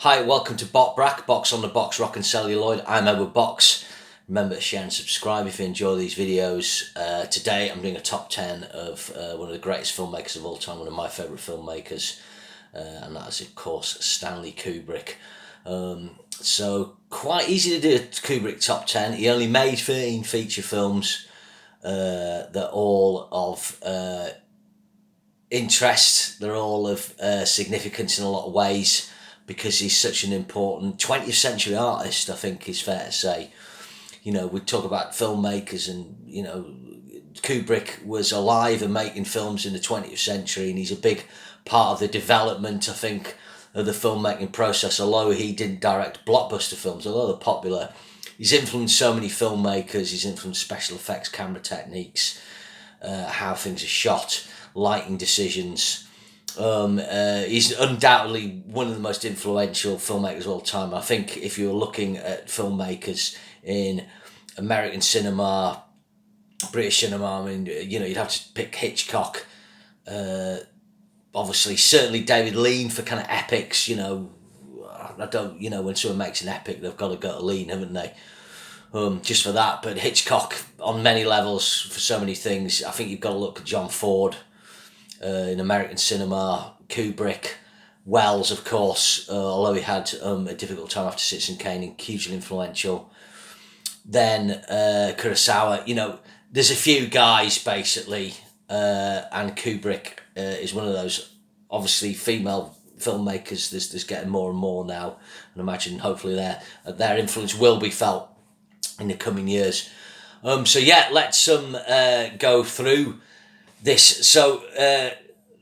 Hi, welcome to Brack, Box on the Box, Rock and Celluloid. I'm Edward Box. Remember to share and subscribe if you enjoy these videos. Today I'm doing a top 10 of one of the greatest filmmakers of all time, one of my favourite filmmakers, and that is of course Stanley Kubrick. So quite easy to do a Kubrick top 10. He only made 13 feature films. They're all of interest, they're all of significance in a lot of ways, because he's such an important 20th century artist, I think is fair to say. You know, we talk about filmmakers and, you know, Kubrick was alive and making films in the 20th century, and he's a big part of the development, I think, of the filmmaking process. Although he didn't direct blockbuster films, although they're popular, he's influenced so many filmmakers. He's influenced special effects, camera techniques, how things are shot, lighting decisions. He's undoubtedly one of the most influential filmmakers of all time. I think if you're looking at filmmakers in American cinema, British cinema, I mean, you know, you'd have to pick Hitchcock. Obviously, certainly David Lean for kind of epics. You know, when someone makes an epic, they've got to go to Lean, haven't they? Just for that. But Hitchcock on many levels for so many things. I think you've got to look at John Ford. In American cinema, Kubrick, Wells, of course, although he had a difficult time after Citizen Kane, hugely influential. Then Kurosawa, you know, there's a few guys basically, and Kubrick is one of those. Obviously, female filmmakers, there's getting more and more now, and imagine hopefully their influence will be felt in the coming years. So yeah, let's go through this. So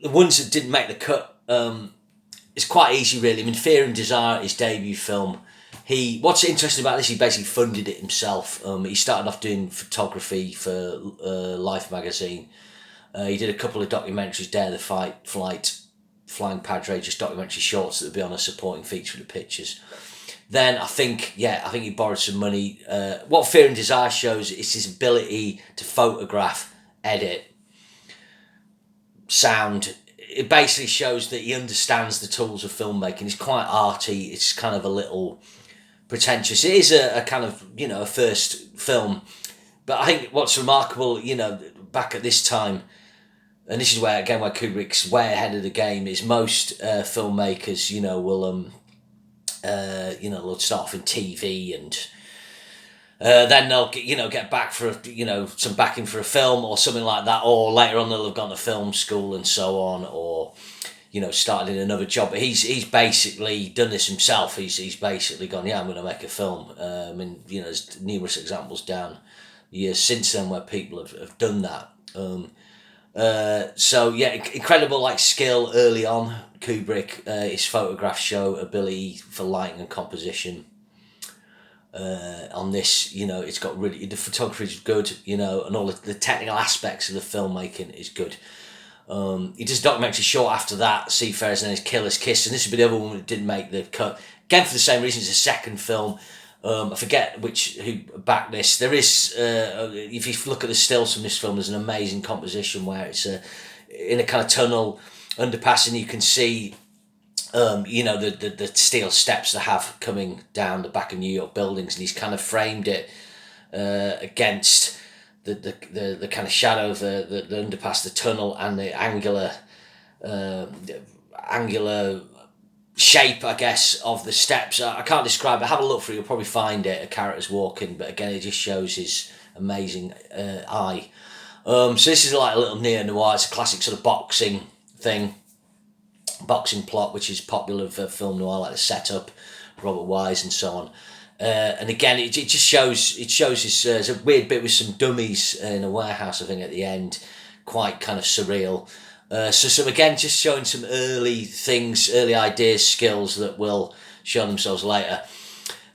the ones that didn't make the cut, it's quite easy really. I mean, Fear and Desire, his debut film. What's interesting about this, he basically funded it himself. He started off doing photography for Life magazine. He did a couple of documentaries, Dare the Flight, Flying Padre, just documentary shorts that would be on a supporting feature of the pictures. Then I think he borrowed some money. What Fear and Desire shows is his ability to photograph, edit, sound. It basically shows that he understands the tools of filmmaking. It's quite arty. It's kind of a little pretentious. It is a kind of, you know, a first film. But I think what's remarkable, you know, back at this time, and this is where Kubrick's way ahead of the game, is most filmmakers, you know, will they'll start off in TV, and then they'll get back for some backing for a film or something like that, or later on they'll have gone to film school and so on, or started in another job. But he's basically done this himself. He's basically gone, I'm going to make a film. And there's numerous examples down the years since then where people have done that. So yeah, incredible skill early on. Kubrick, his photographs show ability for lighting and composition. On this, it's got really, the photography is good, and all the technical aspects of the filmmaking is good. He does a documentary short after that, Seafarers and his Killer's Kiss, and this would be the other one that didn't make the cut. Again, for the same reason, it's a second film. I forget who backed this. There is, if you look at the stills from this film, there's an amazing composition where it's in a kind of tunnel underpass, and you can see the steel steps they have coming down the back of New York buildings, and he's kind of framed it against the kind of shadow of the underpass, the tunnel, and the angular shape, I guess, of the steps. I can't describe it. Have a look for it. You'll probably find it. A character's walking, but again, it just shows his amazing eye. So this is like a little neo-noir. It's a classic sort of boxing plot, which is popular for film noir, like The Setup, Robert Wise, and so on. And again, it just shows his. There's a weird bit with some dummies in a warehouse, I think, at the end, quite kind of surreal. So again, just showing some early things, early ideas, skills that will show themselves later.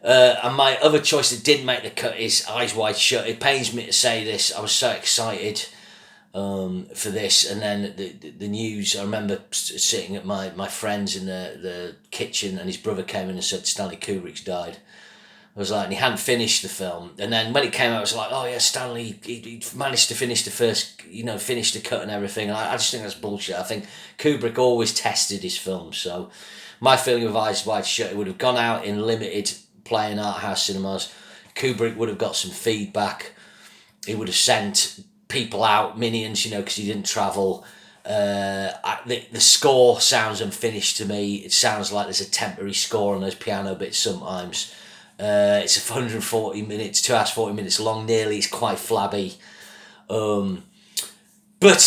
And my other choice that didn't make the cut is Eyes Wide Shut. It pains me to say this. I was so excited for this, and then the news. I remember sitting at my friend's in the kitchen, and his brother came in and said Stanley Kubrick's died. I was like, and he hadn't finished the film. And then when it came out, I was like, oh yeah, Stanley, he managed to finish the first, finish the cut and everything. And I just think that's bullshit. I think Kubrick always tested his films. So my feeling of Eyes Wide Shut, it would have gone out in limited playing art house cinemas. Kubrick would have got some feedback. He would have sent people out, minions, because he didn't travel. The score sounds unfinished to me. It sounds like there's a temporary score on those piano bits sometimes. It's 140 minutes, 2 hours 40 minutes long nearly. It's quite flabby. But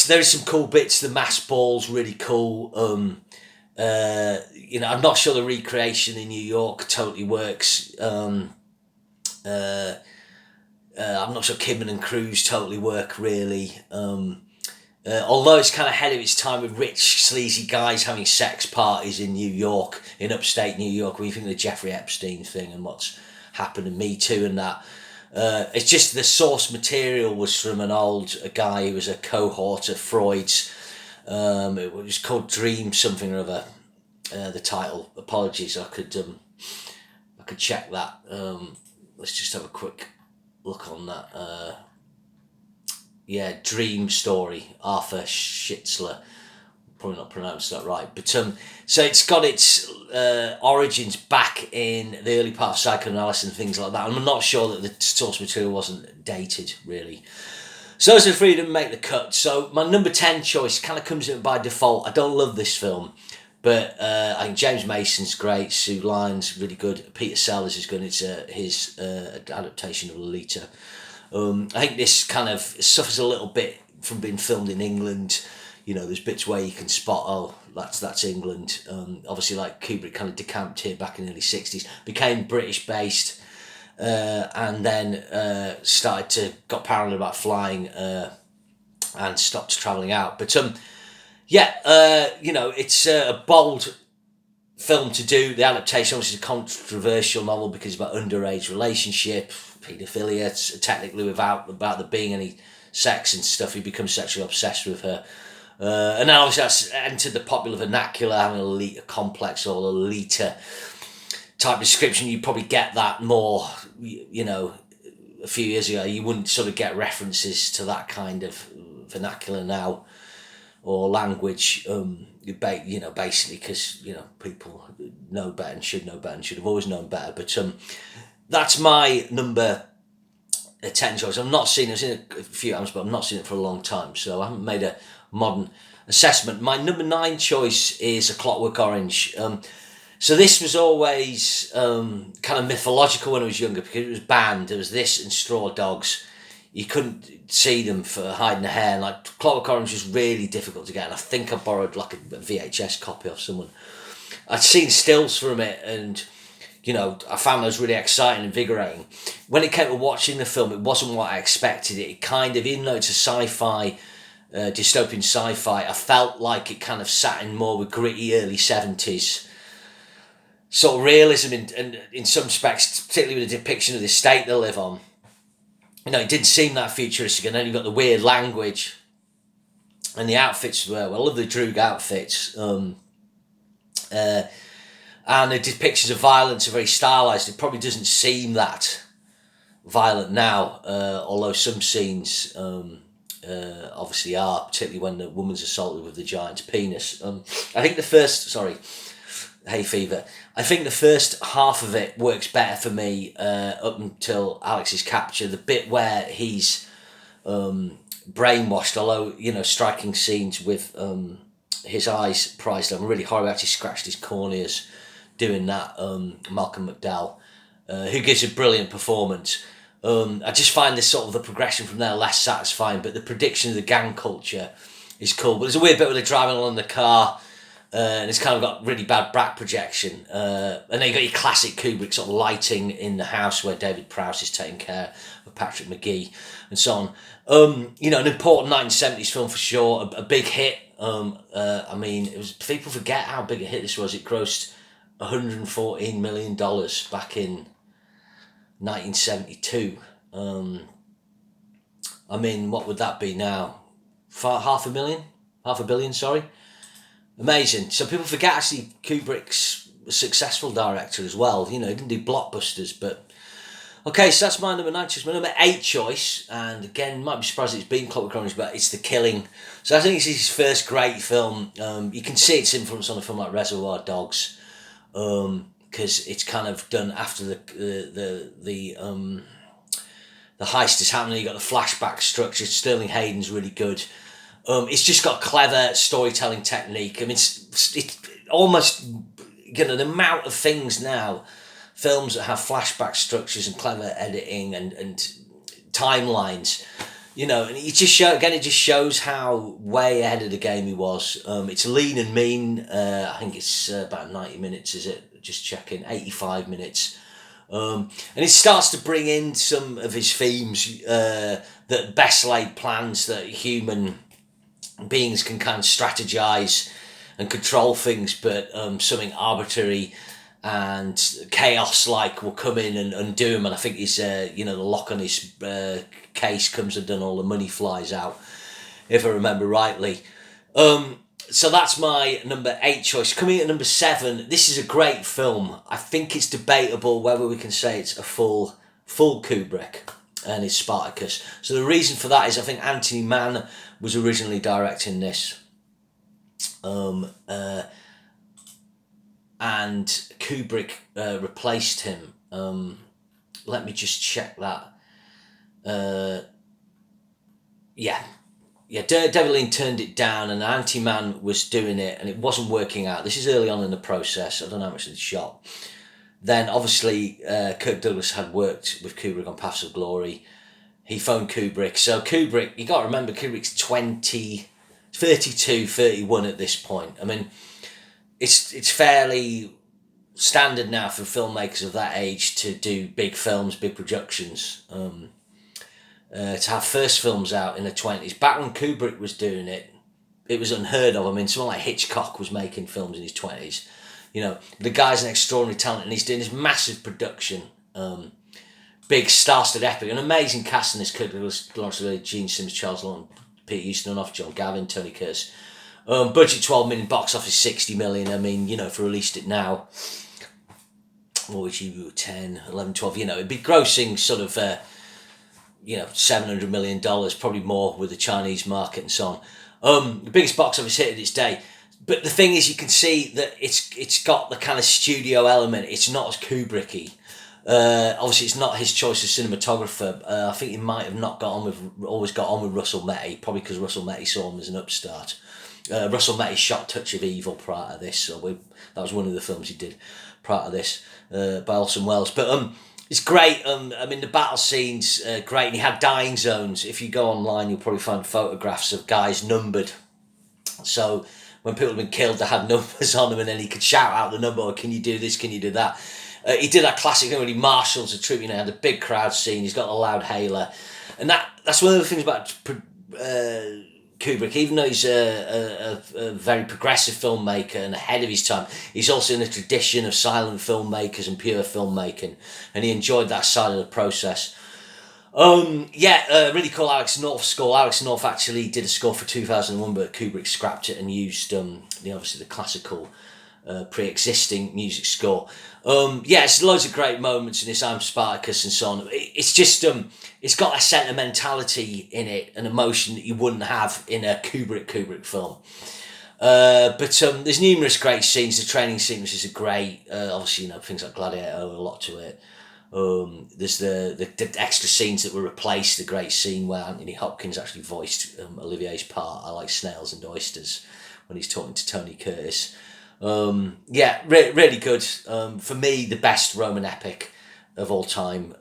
there is some cool bits. The mass ball's really cool. I'm not sure the recreation in New York totally works. I'm not sure Kidman and Cruise totally work really. Although it's kind of ahead of its time with rich, sleazy guys having sex parties in New York, in upstate New York, when you think of the Jeffrey Epstein thing and what's happened to Me Too and that. It's just the source material was from a guy who was a cohort of Freud's. It was called Dream something or other. The title. Apologies, I could check that. Let's just have a quick look on that. Dream Story, Arthur Schitzler. Probably not pronounced that right, but so it's got its origins back in the early part of psychoanalysis and things like that. I'm not sure that the source material wasn't dated really. So those are three didn't make the cut. So my number 10 choice kind of comes in by default. I don't love this film, but I think James Mason's great. Sue Lyon's really good. Peter Sellers is good. It's his adaptation of Lolita. I think this kind of suffers a little bit from being filmed in England. There's bits where you can spot, that's England. Obviously, like Kubrick kind of decamped here back in the early 60s, became British based, and then got paranoid about flying and stopped travelling out. But it's a bold film to do. The adaptation obviously is a controversial novel because it's about underage relationship, paedophilia, technically without there being any sex and stuff. He becomes sexually obsessed with her. And then obviously that's entered the popular vernacular, having a Lolita complex or a Lolita type description. You probably get that more, a few years ago. You wouldn't sort of get references to that kind of vernacular now or language, basically because, people know better and should know better and should have always known better. But that's my number 10 choice. I've not seen it. I've seen it a few times, but I've not seen it for a long time, so I haven't made a modern assessment. My number 9 choice is A Clockwork Orange. So this was always kind of mythological when I was younger because it was banned. There was this and Straw Dogs. You couldn't see them for hiding the hair. Like Clockwork Orange was really difficult to get, and I think I borrowed like a VHS copy off someone. I'd seen stills from it, and I found those really exciting and invigorating. When it came to watching the film, it wasn't what I expected. It kind of, even though it's a sci-fi, dystopian sci-fi, I felt like it kind of sat in more with gritty early 70s sort of realism and in some respects, particularly with the depiction of the estate they live on. It didn't seem that futuristic, and then you've got the weird language and the outfits were, I love the Droog outfits. And the depictions of violence are very stylised. It probably doesn't seem that violent now, although some scenes obviously are, particularly when the woman's assaulted with the giant's penis. I think hay fever. I think the first half of it works better for me up until Alex's capture. The bit where he's brainwashed, although, striking scenes with his eyes prized on, really horrible. Actually scratched his corneas doing that. Malcolm McDowell, who gives a brilliant performance. I just find this sort of the progression from there less satisfying, but the prediction of the gang culture is cool. But there's a weird bit where they're driving along in the car, and it's kind of got really bad back projection. And then you got your classic Kubrick sort of lighting in the house where David Prowse is taking care of Patrick McGee and so on. An important 1970s film for sure, a big hit. It was, people forget how big a hit this was. It grossed $114 million back in 1972. What would that be now? Half a billion, sorry. Amazing. So people forget actually Kubrick's a successful director as well. He didn't do blockbusters, but okay, so that's my number 9 choice. My number 8 choice, and again, might be surprised it's been Clockwork Orange, but it's The Killing. So I think it's his first great film. You can see its influence on a film like Reservoir Dogs. because it's kind of done after the heist is happening. You got the flashback structure. Sterling Hayden's really good. It's just got clever storytelling technique. I mean, it's almost, the amount of things now, films that have flashback structures and clever editing and timelines, and it just shows how way ahead of the game he was. It's lean and mean. I think it's about 90 minutes, is it? Just checking, 85 minutes. And it starts to bring in some of his themes, that best laid plans, that human beings can kind of strategize and control things, but something arbitrary and chaos like will come in and undo him. And I think he's the lock on his case comes undone, all the money flies out, if I remember rightly. So that's my number 8 choice. Coming at number 7, this is a great film. I think it's debatable whether we can say it's a full Kubrick, and it's Spartacus. So the reason for that is I think Anthony Mann was originally directing this. And Kubrick replaced him. Let me just check that. David Lean turned it down, and Anthony Mann was doing it, and it wasn't working out. This is early on in the process. I don't know how much they shot. Then, obviously, Kirk Douglas had worked with Kubrick on Paths of Glory. He phoned Kubrick. So Kubrick, you got to remember, Kubrick's 32, 31 at this point. I mean, it's fairly standard now for filmmakers of that age to do big films, big productions. To have first films out in the 20s. Back when Kubrick was doing it, it was unheard of. I mean, someone like Hitchcock was making films in his 20s. The guy's an extraordinary talent, and he's doing this massive production, big star-studded epic, an amazing cast in this. Kubrick, Gene Simmons, Charles Lawton, Peter Ustinov, John Gavin, Tony Curtis. Budget 12 million, box office 60 million. I mean, if we released it now, what would you, 10, 11, 12, it'd be grossing sort of, $700 million, probably more with the Chinese market and so on. The biggest box office hit of its day. But the thing is, you can see that it's got the kind of studio element. It's not as Kubricky. Obviously, it's not his choice of cinematographer. I think he might have not always got on with Russell Metty, probably because Russell Metty saw him as an upstart. Russell Metty shot Touch of Evil prior to this, so that was one of the films he did prior to this, by Orson Welles. But it's great. I mean, the battle scenes great, and he had dying zones. If you go online, you'll probably find photographs of guys numbered. So when people have been killed, they had numbers on them, and then he could shout out the number, or can you do this, can you do that? He did that classic thing when he marshals a troop, had a big crowd scene, he's got a loud hailer. And that's one of the things about Kubrick. Even though he's a very progressive filmmaker and ahead of his time, he's also in a tradition of silent filmmakers and pure filmmaking, and he enjoyed that side of the process. Really cool Alex North score. Alex North actually did a score for 2001, but Kubrick scrapped it and used obviously the classical pre-existing music score. It's loads of great moments in this. I'm Spartacus and so on. It's just it's got a sentimentality in it, an emotion that you wouldn't have in a Kubrick film. But there's numerous great scenes. The training sequences are great. Obviously, things like Gladiator owe a lot to it. There's the extra scenes that were replaced. The great scene where Anthony Hopkins actually voiced Olivier's part. I like Snails and Oysters when he's talking to Tony Curtis. Really good. For me, the best Roman epic of all time.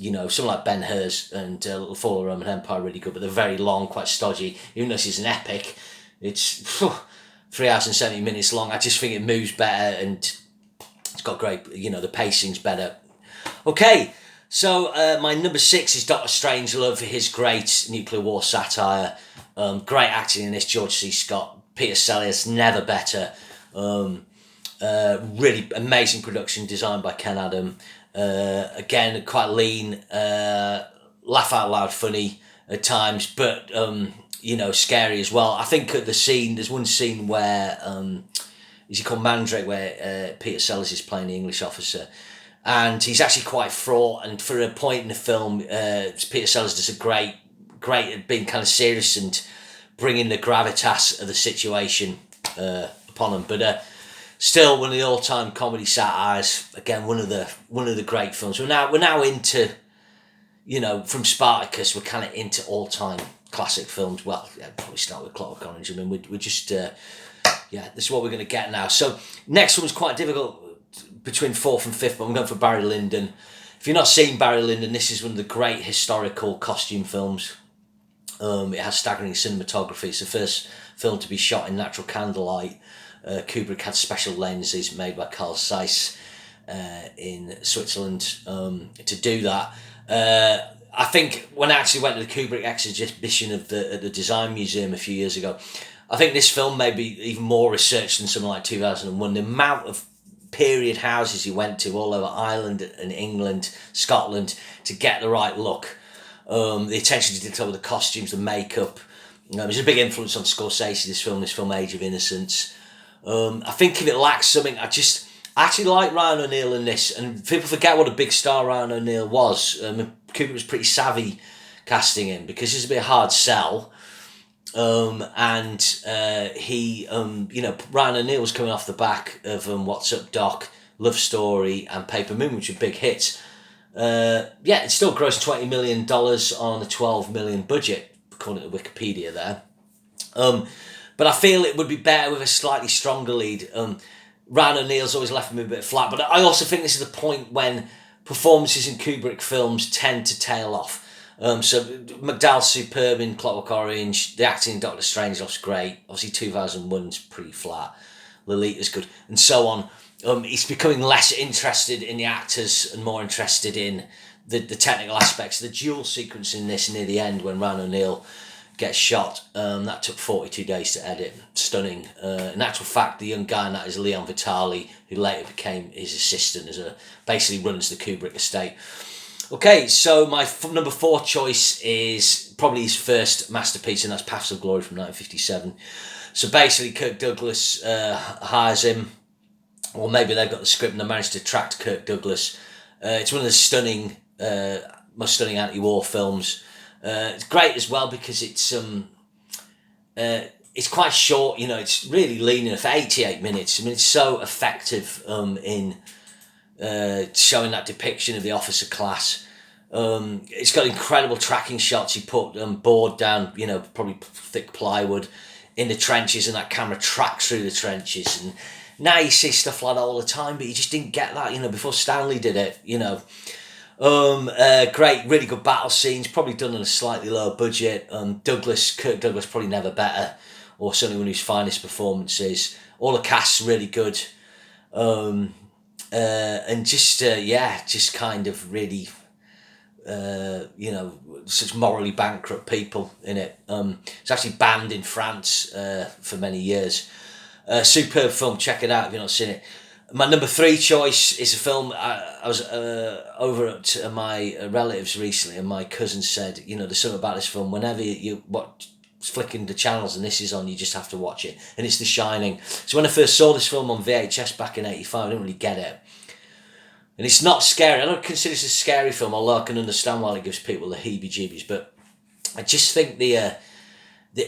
Something like Ben-Hur's and Fall of the Roman Empire, really good, but they're very long, quite stodgy. Even though this is an epic, it's 3 hours and 70 minutes long. I just think it moves better, and it's got great, the pacing's better. Okay, so my number 6 is Dr. Strangelove for his great nuclear war satire. Great acting in this, George C. Scott, Peter Sellers, never better. Really amazing production designed by Ken Adam. Again, quite lean, laugh out loud funny at times, but scary as well. I think at there's one scene where is he called Mandrake, where Peter Sellers is playing the English officer, and he's actually quite fraught, and for a point in the film, Peter Sellers does a great at being kind of serious and bringing the gravitas of the situation upon him. But still one of the all-time comedy satires. Again, one of the great films. We're now into, from Spartacus, we're kind of into all-time classic films. Well, yeah, probably start with Clockwork Orange. I mean, we're just, this is what we're going to get now. So next one's quite difficult between fourth and fifth, but I'm going for Barry Lyndon. If you've not seen Barry Lyndon, this is one of the great historical costume films. It has staggering cinematography. It's the first film to be shot in natural candlelight. Kubrick had special lenses made by Carl Zeiss in Switzerland to do that. I think when I actually went to the Kubrick exhibition at the Design Museum a few years ago, I think this film may be even more researched than something like 2001. The amount of period houses he went to all over Ireland and England, Scotland, to get the right look. The attention to detail with the costumes, the makeup. There's a big influence on Scorsese, this film Age of Innocence. I think if it lacks something, I actually like Ryan O'Neal in this, and people forget what a big star Ryan O'Neal was. Kubrick was pretty savvy casting him, because it's a bit hard sell. Ryan O'Neal was coming off the back of What's Up Doc, Love Story and Paper Moon, which were big hits. It still grossed $20 million on a $12 million budget, according to Wikipedia there. But I feel it would be better with a slightly stronger lead. Ryan O'Neal's always left me a bit flat, but I also think this is the point when performances in Kubrick films tend to tail off. So McDowell's superb in Clockwork Orange. The acting in Doctor Strangelove's great. Obviously 2001's pretty flat. Lolita's good, and so on. He's becoming less interested in the actors and more interested in the technical aspects. The duel sequence in this near the end when Ryan O'Neal gets shot, that took 42 days to edit. Stunning. In actual fact, the young guy in that is Leon Vitali, who later became his assistant, basically runs the Kubrick estate. Okay, so my number 4 choice is probably his first masterpiece, and that's Paths of Glory from 1957. So basically, Kirk Douglas hires him, or maybe they've got the script and they managed to attract Kirk Douglas. It's one of the most stunning anti-war films. It's great as well because it's quite short. It's really lean enough. 88 minutes. I mean, it's so effective in showing that depiction of the officer class. It's got incredible tracking shots. He put board down, probably thick plywood in the trenches, and that camera tracks through the trenches. And now you see stuff like that all the time, but you just didn't get that, before Stanley did it, Great, really good battle scenes, probably done on a slightly lower budget. Kirk Douglas probably never better, or certainly one of his finest performances. All the cast's really good. And just kind of really, such morally bankrupt people in it. It's actually banned in France for many years. Superb film, check it out if you've not seen it. My number 3 choice is a film. I was over at my relatives recently, and my cousin said, there's something about this film. Whenever you flicking the channels and this is on, you just have to watch it. And it's The Shining. So when I first saw this film on VHS back in '85, I didn't really get it. And it's not scary. I don't consider this a scary film, although I can understand why it gives people the heebie-jeebies. But I just think the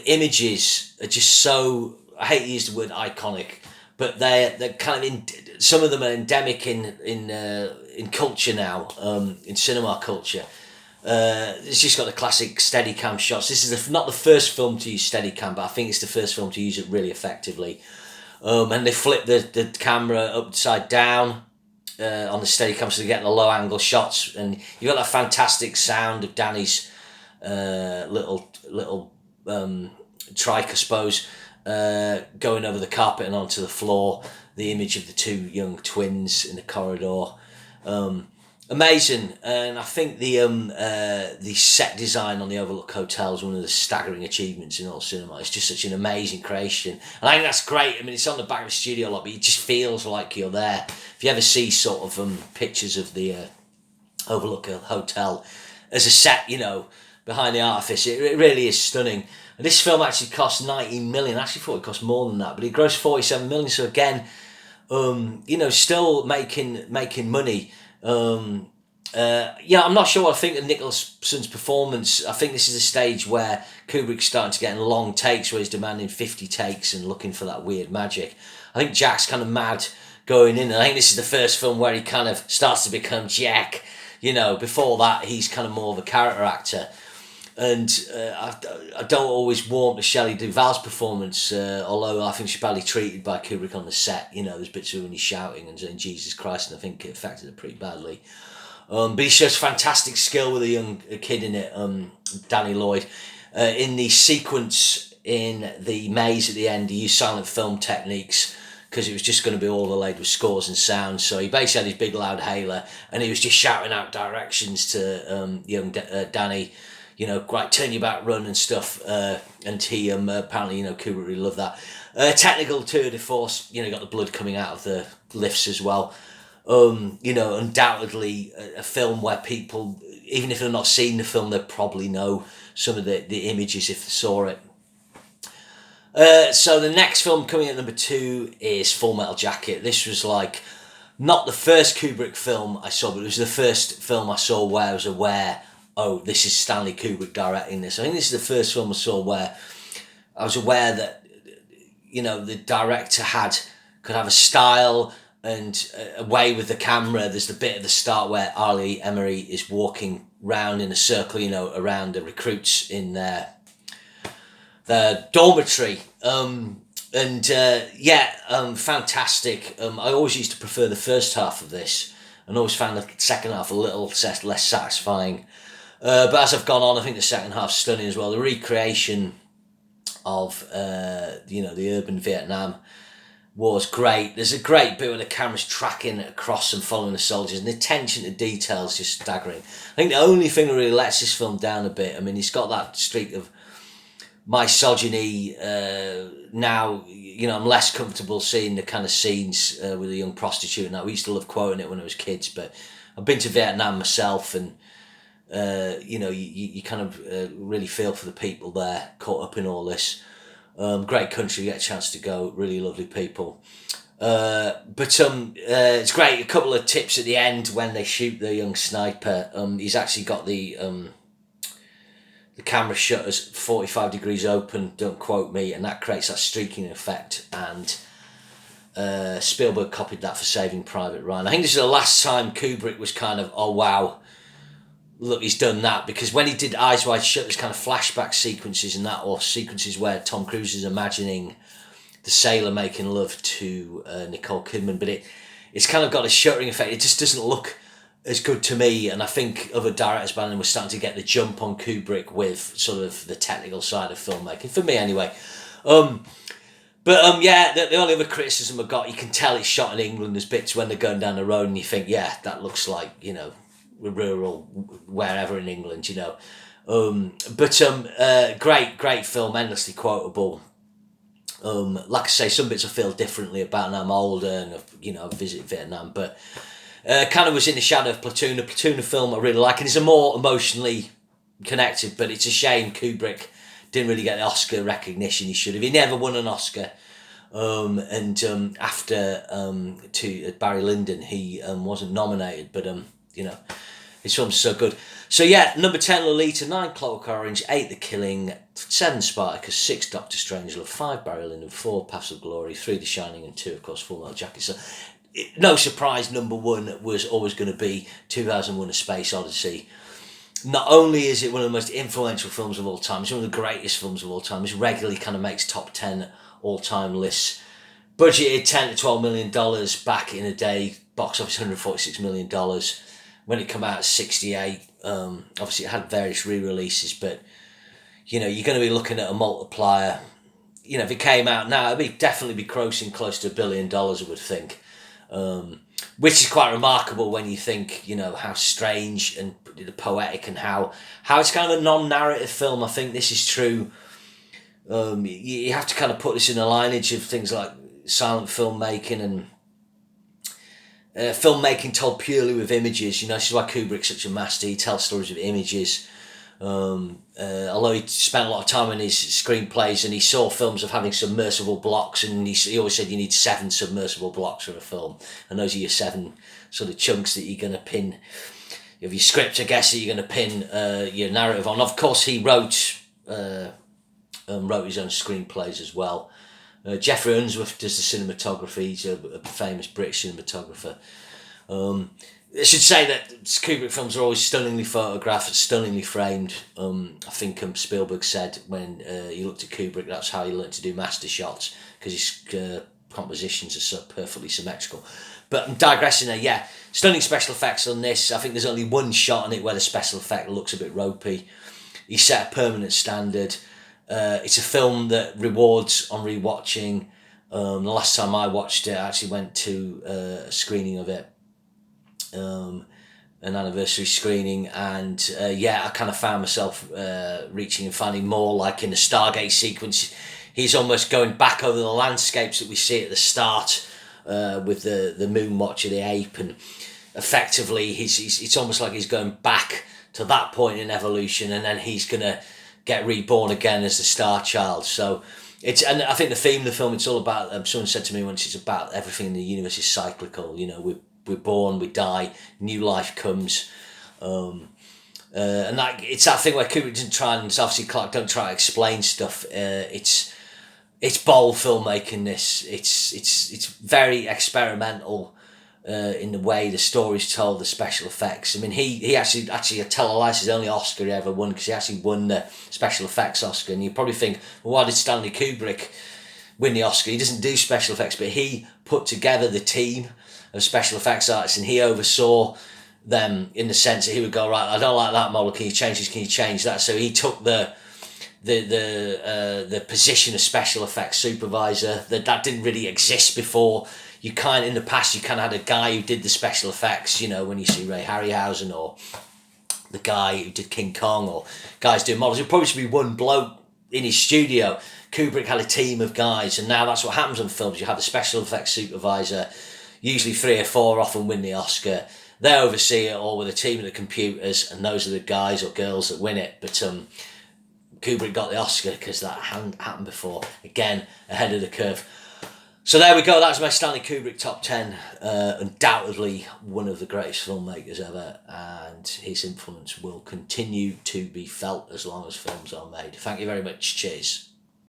images are just so, I hate to use the word iconic, but they're kind of some of them are endemic in culture now, in cinema culture. It's just got the classic Steadicam shots. This is not the first film to use Steadicam, but I think it's the first film to use it really effectively. And they flip the camera upside down on the Steadicam, so they get the low angle shots, and you got that fantastic sound of Danny's little trike, I suppose, going over the carpet and onto the floor. The image of the 2 young twins in the corridor, amazing. And I think the set design on the Overlook Hotel is one of the staggering achievements in all cinema. It's just such an amazing creation, and I think that's great. I mean, it's on the back of a studio lot, but it just feels like you're there. If you ever see sort of pictures of the Overlook Hotel as a set, behind the artifice, it really is stunning. And this film actually cost 19 million. I actually thought it cost more than that, but it grossed 47 million. So again, still making money. I'm not sure what I think of Nicholson's performance. I think this is a stage where Kubrick's starting to get in long takes, where he's demanding 50 takes and looking for that weird magic. I think Jack's kind of mad going in, and I think this is the first film where he kind of starts to become Jack. Before that, he's kind of more of a character actor. And I don't always warm to Shelley Duvall's performance, although I think she's badly treated by Kubrick on the set. There's bits of when he's shouting and saying Jesus Christ, and I think it affected her pretty badly. But he shows fantastic skill with a young kid in it, Danny Lloyd. In the sequence in the maze at the end, he used silent film techniques because it was just going to be overlaid with scores and sounds. So he basically had his big loud hailer, and he was just shouting out directions to young Danny, right, turn your back, run and stuff. And he apparently, Kubrick really loved that. Technical tour de force, got the blood coming out of the lifts as well. Undoubtedly a film where people, even if they've not seen the film, they probably know some of the images if they saw it. So the next film coming at number 2 is Full Metal Jacket. This was like not the first Kubrick film I saw, but it was the first film I saw where I was aware, oh, this is Stanley Kubrick directing this. I think this is the first film I saw where I was aware that, the director could have a style and a way with the camera. There's the bit at the start where Ali Emery is walking round in a circle, around the recruits in their dormitory. Fantastic. I always used to prefer the first half of this and always found the second half a little less satisfying. But as I've gone on, I think the second half's stunning as well. The recreation of, the urban Vietnam War's great. There's a great bit where the camera's tracking across and following the soldiers, and the attention to detail is just staggering. I think the only thing that really lets this film down a bit, I mean, it's got that streak of misogyny. Now, I'm less comfortable seeing the kind of scenes with a young prostitute. Now, we used to love quoting it when I was kids, but I've been to Vietnam myself, and you kind of really feel for the people there caught up in all this. Great country, you get a chance to go, really lovely people. It's great. A couple of tips at the end when they shoot the young sniper. He's actually got the camera shutters 45 degrees open, don't quote me, and that creates that streaking effect. And Spielberg copied that for Saving Private Ryan. I think this is the last time Kubrick was kind of, oh wow, look, he's done that, because when he did Eyes Wide Shut, there's kind of flashback sequences in that, or sequences where Tom Cruise is imagining the sailor making love to Nicole Kidman, but it's kind of got a shuttering effect. It just doesn't look as good to me, and I think other directors by then were starting to get the jump on Kubrick with sort of the technical side of filmmaking, for me anyway. The only other criticism I got, you can tell it's shot in England. There's bits when they're going down the road and you think, yeah, that looks like, rural wherever in England, great film, endlessly quotable. Like I say, some bits I feel differently about, and I'm older and I've visited Vietnam, but kind of was in the shadow of Platoon. A Platoon film I really like, and it's a more emotionally connected, but it's a shame Kubrick didn't really get the Oscar recognition he should have. He never won an Oscar. After Barry Lyndon, he wasn't nominated, but his film's so good. So yeah, number 10, Lolita, 9, Clockwork Orange, 8, The Killing, 7, Spartacus, 6, Doctor Strangelove, 5, Barry Lyndon, 4, Paths of Glory, 3, The Shining, and 2, of course, Full Metal Jacket. So no surprise, number 1 was always going to be 2001: A Space Odyssey. Not only is it one of the most influential films of all time, it's one of the greatest films of all time. It regularly kind of makes top 10 all-time lists. Budgeted $10 to $12 million back in the day, box office $146 million. When it came out at 68, obviously it had various re-releases, but you're going to be looking at a multiplier. If it came out now, it'd definitely be grossing close to $1 billion, I would think, which is quite remarkable when you think, how strange and the poetic, and how it's kind of a non-narrative film. I think this is true. You have to kind of put this in a lineage of things like silent filmmaking and filmmaking told purely with images. This is why Kubrick's such a master. He tells stories with images. Although he spent a lot of time in his screenplays, and he saw films of having submersible blocks, and he always said you need 7 submersible blocks for a film, and those are your 7 sort of chunks that you're going to pin of your script, I guess, that you're going to pin your narrative on. Of course, he wrote his own screenplays as well. Jeffrey Unsworth does the cinematography. He's a famous British cinematographer. I should say that Kubrick films are always stunningly photographed, stunningly framed. I think Spielberg said when he looked at Kubrick, that's how he learned to do master shots, because his compositions are so perfectly symmetrical. But I'm digressing there, yeah. Stunning special effects on this. I think there's only one shot on it where the special effect looks a bit ropey. He set a permanent standard. It's a film that rewards on rewatching. The last time I watched it, I actually went to a screening of it, an anniversary screening, and I kind of found myself reaching and finding more, like in the Stargate sequence. He's almost going back over the landscapes that we see at the start with the moon watcher, the ape, and effectively it's almost like he's going back to that point in evolution, and then he's gonna get reborn again as the Star Child. So and I think the theme of the film, it's all about, someone said to me once, it's about everything in the universe is cyclical. You know, we're born, we die, new life comes. And that it's that thing where Kubrick doesn't try, and obviously Clark don't try to explain stuff. It's bold filmmaking. It's very experimental in the way the story's told, the special effects. I mean, he actually I tell a lie, it's his only Oscar he ever won, because he actually won the special effects Oscar. And you probably think, well, why did Stanley Kubrick win the Oscar? He doesn't do special effects, but he put together the team of special effects artists, and he oversaw them in the sense that he would go, right, I don't like that model, can you change this, can you change that? So he took the position of special effects supervisor that didn't really exist before. You in the past, you kind of had a guy who did the special effects, you know, when you see Ray Harryhausen, or the guy who did King Kong, or guys doing models. It probably should be one bloke in his studio. Kubrick had a team of guys, and now that's what happens on films. You have a special effects supervisor, usually 3 or 4 often win the Oscar. They oversee it all with a team of the computers, and those are the guys or girls that win it. But Kubrick got the Oscar because that hadn't happened before. Again, ahead of the curve. So there we go, that's my Stanley Kubrick top 10. Undoubtedly one of the greatest filmmakers ever, and his influence will continue to be felt as long as films are made. Thank you very much, cheers.